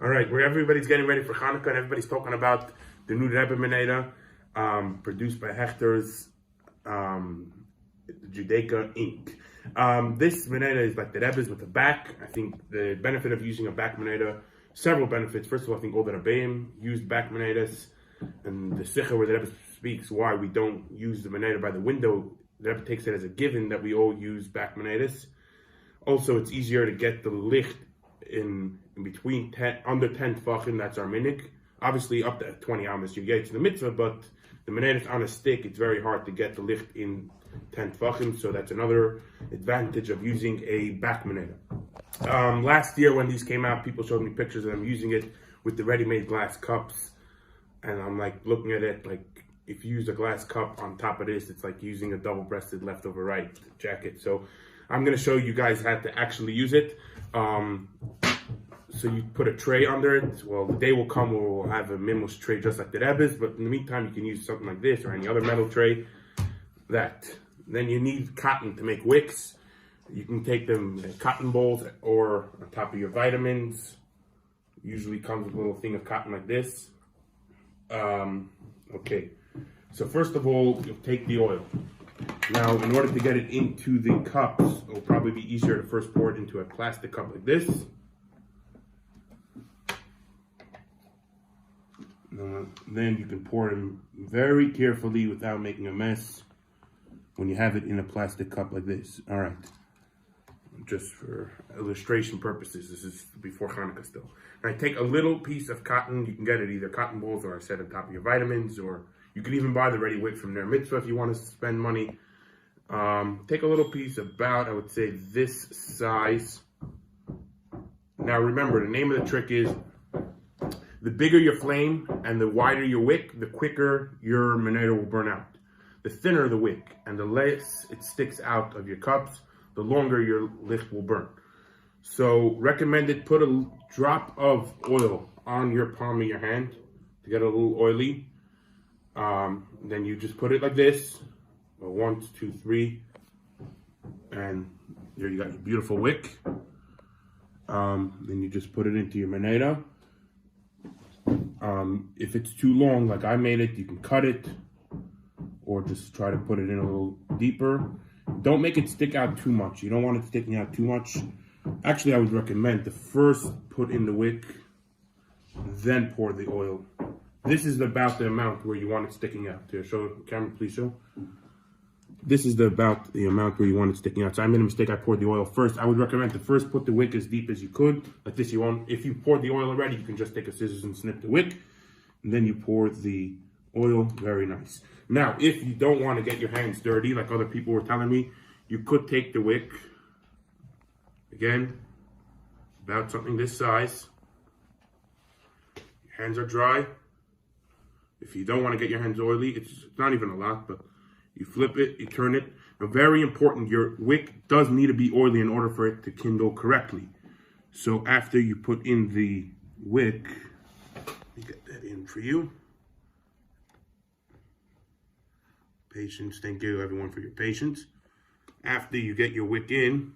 All right, where everybody's getting ready for Hanukkah and everybody's talking about the new Rebbe Menorah, produced by Hechter's Judaica Inc. This Menorah is like the Rebbe's with a back. I think the benefit of using a back Menorah, several benefits. First of all, I think all the Rebbeim used back Menorahs, and the Sikha where the Rebbe speaks why we don't use the Menorah by the window. The Rebbe takes it as a given that we all use back Menorahs. Also, it's easier to get the licht in between 10, under 10 tefachim, that's our minik. Obviously, up to 20 amas, you get to the mitzvah, but the menorah is on a stick. It's very hard to get the licht in 10 tefachim, so that's another advantage of using a back menorah. Last year, when these came out, people showed me pictures, and I'm using it with the ready-made glass cups, and I'm like looking at it like, if you use a glass cup on top of this, it's like using a double-breasted leftover right jacket. So I'm going to show you guys how to actually use it. So you put a tray under it. Well, the day will come where we'll have a mimush tray just like the Rebbe's, but in the meantime, you can use something like this or any other metal tray. Then you need cotton to make wicks. You can take them in cotton bowls or on top of your vitamins. Usually comes with a little thing of cotton like this. Okay, so first of all, you'll take the oil. Now, in order to get it into the cups, it will probably be easier to first pour it into a plastic cup like this. Then you can pour it in very carefully without making a mess when you have it in a plastic cup like this. All right. Just for illustration purposes, this is before Hanukkah still. Now, take a little piece of cotton. You can get it either cotton balls or I said on top of your vitamins, or you could even buy the ready wick from their mitzvah if you want to spend money. Take a little piece about, I would say, this size. Now remember, the name of the trick is the bigger your flame and the wider your wick, the quicker your menorah will burn out. The thinner the wick and the less it sticks out of your cups, the longer your licht will burn. So recommended, put a drop of oil on your palm of your hand to get a little oily. Then you just put it like this. 1, 2, 3, and there you got your beautiful wick. Then you just put it into your menorah. If it's too long, like I made it, you can cut it, or just try to put it in a little deeper. Don't make it stick out too much. You don't want it sticking out too much. Actually, I would recommend to first put in the wick, then pour the oil. This is about the amount where you want it sticking out. Here, show the camera, please show. This is about the amount where you want it sticking out. So I made a mistake, I poured the oil first. I would recommend to first put the wick as deep as you could. Like this, you won't, if you poured the oil already, you can just take a scissors and snip the wick. And then you pour the oil, very nice. Now, if you don't want to get your hands dirty, like other people were telling me, you could take the wick, again, about something this size. Your hands are dry. If you don't want to get your hands oily, it's not even a lot, but you flip it, you turn it. Now, very important, your wick does need to be oily in order for it to kindle correctly. So after you put in the wick, let me get that in for you. Patience, thank you everyone for your patience. After you get your wick in,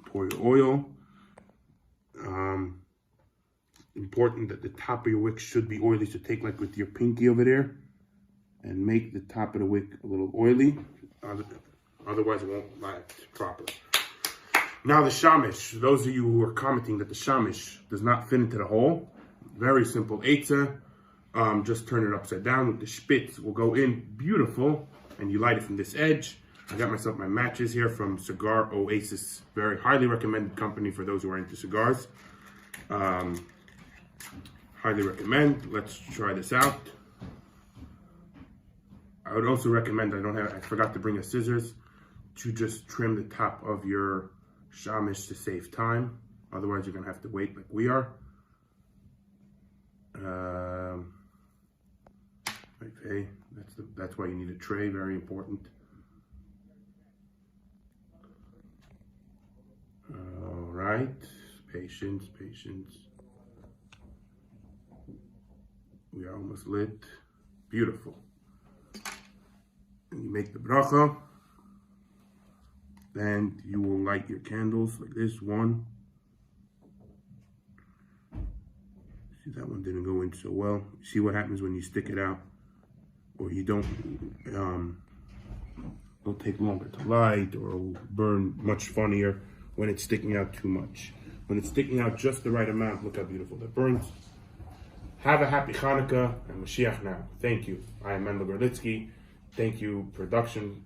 pour your oil. Important that the top of your wick should be oily, so take like with your pinky over there and make the top of the wick a little oily, otherwise it won't light properly. Now the shamish, those of you who are commenting that the shamish does not fit into the hole, very simple eitzah, just turn it upside down with the spitz, will go in beautiful, and you light it from this edge. I got myself my matches here from Cigar Oasis, very highly recommended company for those who are into cigars. Highly recommend. Let's try this out. I would also recommend, I forgot to bring a scissors, to just trim the top of your shamish to save time. Otherwise, you're gonna have to wait like we are. Okay, that's why you need a tray, very important. All right, patience, patience. We are almost lit. Beautiful. And you make the bracha. And you will light your candles like this. One. See, that one didn't go in so well. See what happens when you stick it out, or you don't. It'll take longer to light, or it'll burn much funnier when it's sticking out too much. When it's sticking out just the right amount, look how beautiful that burns. Have a happy Hanukkah and Mashiach now. Thank you. I am Mendel Gerlitzky. Thank you, production.